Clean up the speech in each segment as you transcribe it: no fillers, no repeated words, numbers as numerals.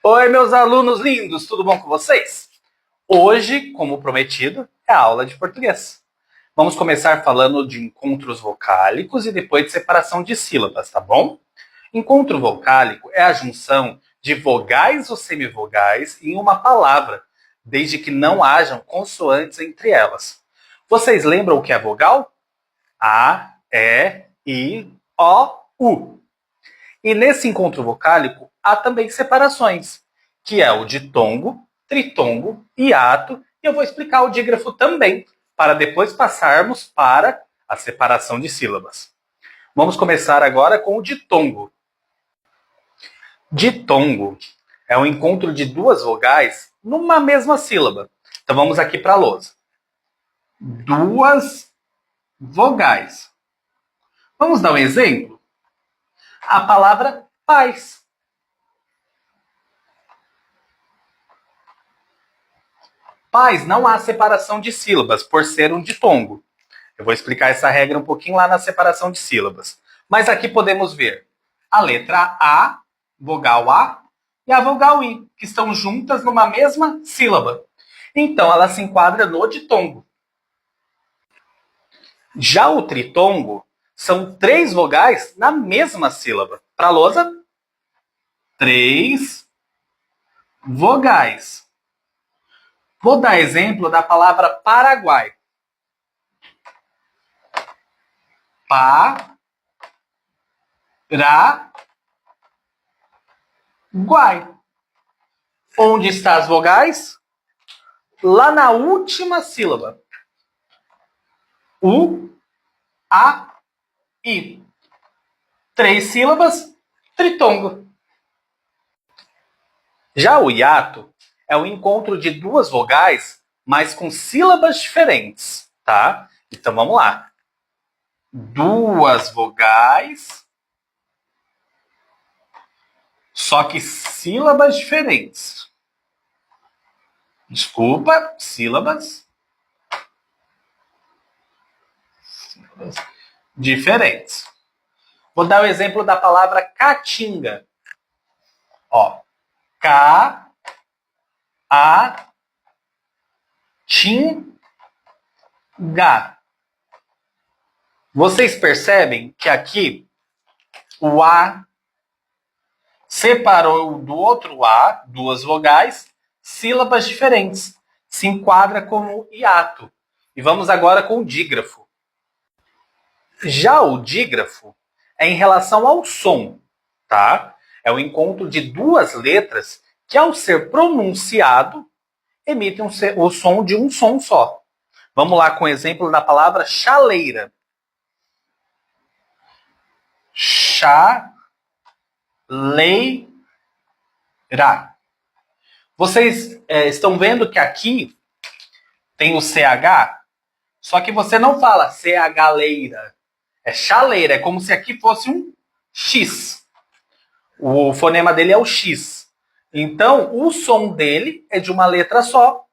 Oi, meus alunos lindos, tudo bom com vocês? Hoje, como prometido, é a aula de português. Vamos começar falando de encontros vocálicos e depois de separação de sílabas, tá bom? Encontro vocálico é a junção de vogais ou semivogais em uma palavra, desde que não hajam consoantes entre elas. Vocês lembram o que é vogal? A, E, I, O, U. E nesse encontro vocálico há também separações, que é o ditongo, tritongo, hiato, e eu vou explicar o dígrafo também, para depois passarmos para a separação de sílabas. Vamos começar agora com o ditongo. Ditongo é o encontro de duas vogais numa mesma sílaba. Então vamos aqui para a lousa. Duas vogais. Vamos dar um exemplo? A palavra paz. Paz não há separação de sílabas, por ser um ditongo. Eu vou explicar essa regra um pouquinho lá na separação de sílabas. Mas aqui podemos ver a letra A, vogal A, e a vogal I, que estão juntas numa mesma sílaba. Então, ela se enquadra no ditongo. Já o tritongo são três vogais na mesma sílaba. Para a lousa, três vogais. Vou dar exemplo da palavra Paraguai. Paraguai. Onde estão as vogais? Lá na última sílaba. U, A, I. Três sílabas, tritongo. Já o hiato é o encontro de duas vogais, mas com sílabas diferentes, tá? Então vamos lá. Duas vogais, só que sílabas diferentes. Desculpa, sílabas diferentes. Vou dar o exemplo da palavra caatinga. Ó, Ca-a-tim-ga. Vocês percebem que aqui o A separou do outro A, duas vogais, sílabas diferentes. Se enquadra como hiato. E vamos agora com o dígrafo. Já o dígrafo é em relação ao som, tá? É o encontro de duas letras que, ao ser pronunciado, emitem o som de um som só. Vamos lá com o exemplo da palavra chaleira. Chaleira. Vocês estão vendo que aqui tem o CH, só que você não fala CH-leira. É chaleira, é como se aqui fosse um X. O fonema dele é o X. Então, o som dele é de uma letra só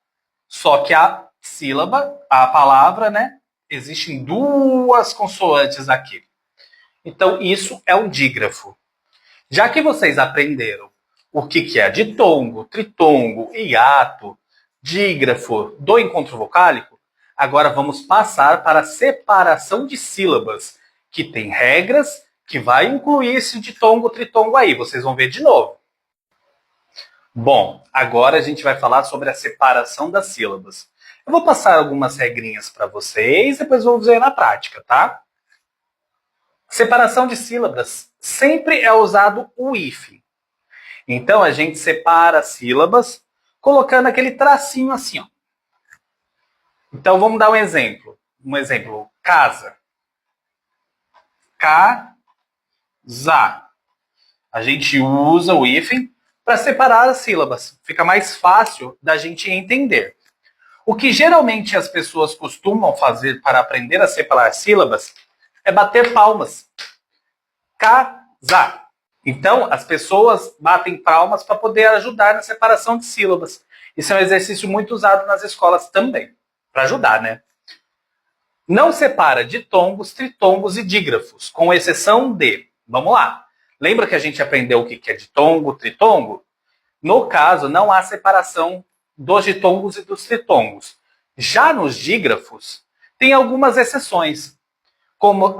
que a sílaba, a palavra, né? Existem duas consoantes aqui. Então, isso é um dígrafo. Já que vocês aprenderam o que é ditongo, tritongo, hiato, dígrafo do encontro vocálico, agora vamos passar para a separação de sílabas, que tem regras que vai incluir esse ditongo, tritongo aí. Vocês vão ver de novo. Bom, agora a gente vai falar sobre a separação das sílabas. Eu vou passar algumas regrinhas para vocês, depois vou ver na prática, tá? Separação de sílabas. Sempre é usado o hífen. Então, a gente separa as sílabas colocando aquele tracinho assim, ó. Então, vamos dar um exemplo. Um exemplo, casa. Casa. A gente usa o hífen para separar as sílabas. Fica mais fácil da gente entender. O que geralmente as pessoas costumam fazer para aprender a separar sílabas é bater palmas. Casa. Então, as pessoas batem palmas para poder ajudar na separação de sílabas. Isso é um exercício muito usado nas escolas também, para ajudar, né? Não separa ditongos, tritongos e dígrafos, com exceção de... Vamos lá. Lembra que a gente aprendeu o que é ditongo, tritongo? No caso, não há separação dos ditongos e dos tritongos. Já nos dígrafos, tem algumas exceções, como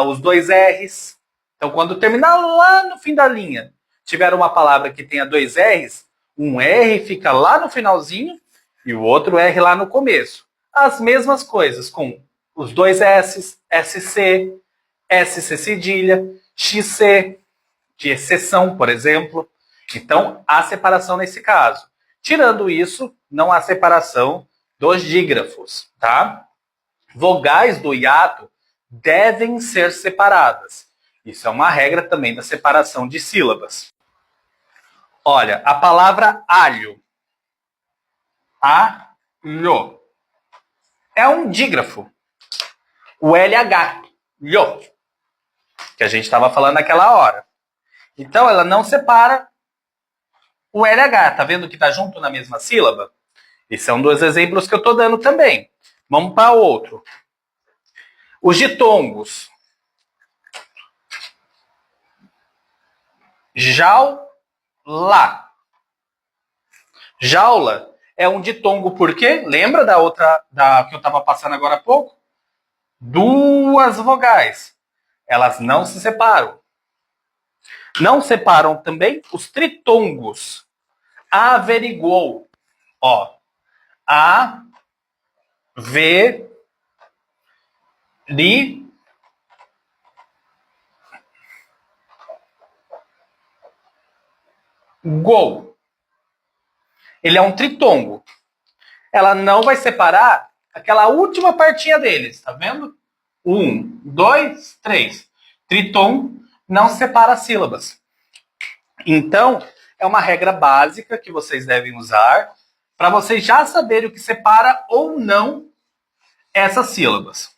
os dois R's. Então, quando terminar lá no fim da linha, tiver uma palavra que tenha dois R's, um R fica lá no finalzinho e o outro R lá no começo. As mesmas coisas com os dois S's, SC, SC cedilha, XC, de exceção, por exemplo. Então, há separação nesse caso. Tirando isso, não há separação dos dígrafos, tá? Vogais do hiato devem ser separadas. Isso é uma regra também da separação de sílabas. Olha, a palavra alho. Alho. É um dígrafo. O LH. Lho. Que a gente estava falando naquela hora. Então, ela não separa o LH. Tá vendo que tá junto na mesma sílaba? Esse é um dos exemplos que eu estou dando também. Vamos para outro. Os ditongos. Jaula. Jaula é um ditongo por quê? Lembra da outra que eu estava passando agora há pouco? Duas vogais. Elas não se separam. Não separam também os tritongos. Averigou. Ó. Gol. Ele é um tritongo. Ela não vai separar aquela última partinha deles, tá vendo? 1, 2, 3. Triton não separa sílabas. Então, é uma regra básica que vocês devem usar para vocês já saberem o que separa ou não essas sílabas.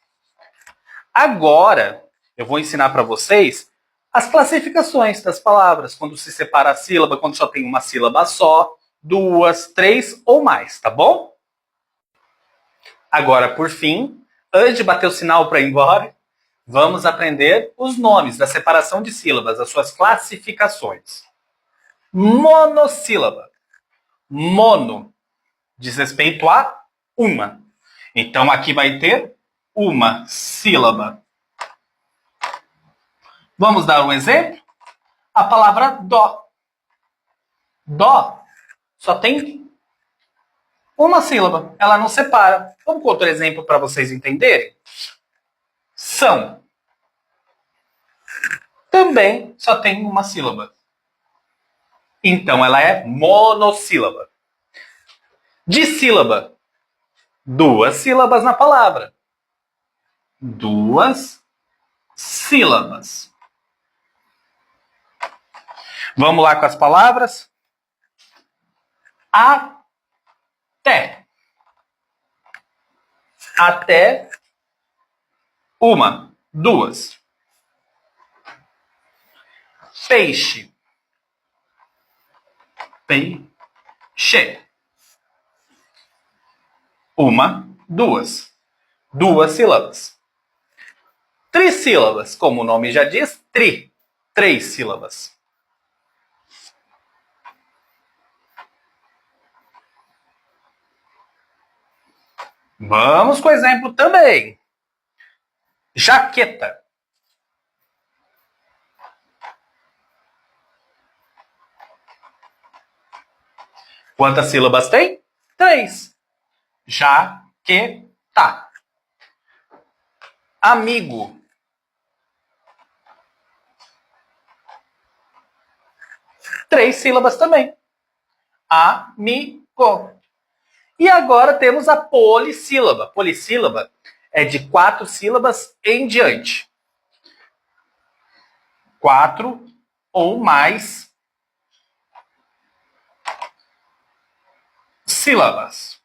Agora, eu vou ensinar para vocês as classificações das palavras, quando se separa a sílaba, quando só tem uma sílaba só, duas, três ou mais, tá bom? Agora, por fim, antes de bater o sinal para ir embora, vamos aprender os nomes da separação de sílabas, as suas classificações. Monossílaba. Mono diz respeito a uma. Então, aqui vai ter uma sílaba. Vamos dar um exemplo? A palavra dó. Dó só tem uma sílaba. Ela não separa. Vamos com outro exemplo para vocês entenderem? São. Também só tem uma sílaba. Então, ela é monossílaba. Dissílaba. Duas sílabas na palavra. Duas sílabas. Vamos lá com as palavras? Até. Até. Uma. Duas. Peixe. Peixe. Uma. Duas. Duas sílabas. Trissílabas. Como o nome já diz, tri. Três sílabas. Vamos com o exemplo também. Jaqueta. Quantas sílabas tem? Três. Jaqueta. Amigo. Três sílabas também. Amigo. E agora temos a polissílaba. Polissílaba é de 4 sílabas em diante. 4 ou mais sílabas.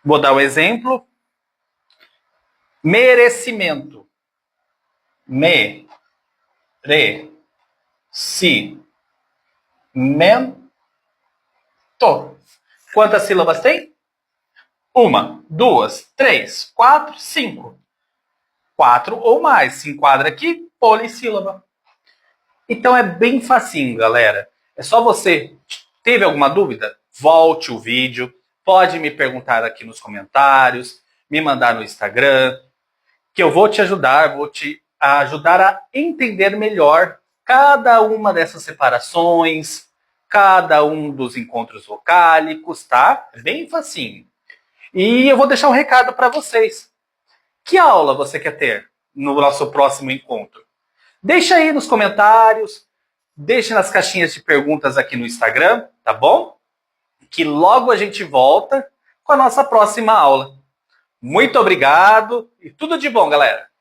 Vou dar um exemplo. Merecimento. Merecimento. Quantas sílabas tem? Uma, duas, três, quatro, cinco. 4 ou mais. Se enquadra aqui, polissílaba. Então é bem facinho, galera. É só você. Teve alguma dúvida? Volte o vídeo. Pode me perguntar aqui nos comentários, me mandar no Instagram, que eu vou te ajudar, vou te ajudar a entender melhor cada uma dessas separações, cada um dos encontros vocálicos, tá? É bem facinho. E eu vou deixar um recado para vocês. Que aula você quer ter no nosso próximo encontro? Deixa aí nos comentários, deixe nas caixinhas de perguntas aqui no Instagram, tá bom? Que logo a gente volta com a nossa próxima aula. Muito obrigado e tudo de bom, galera!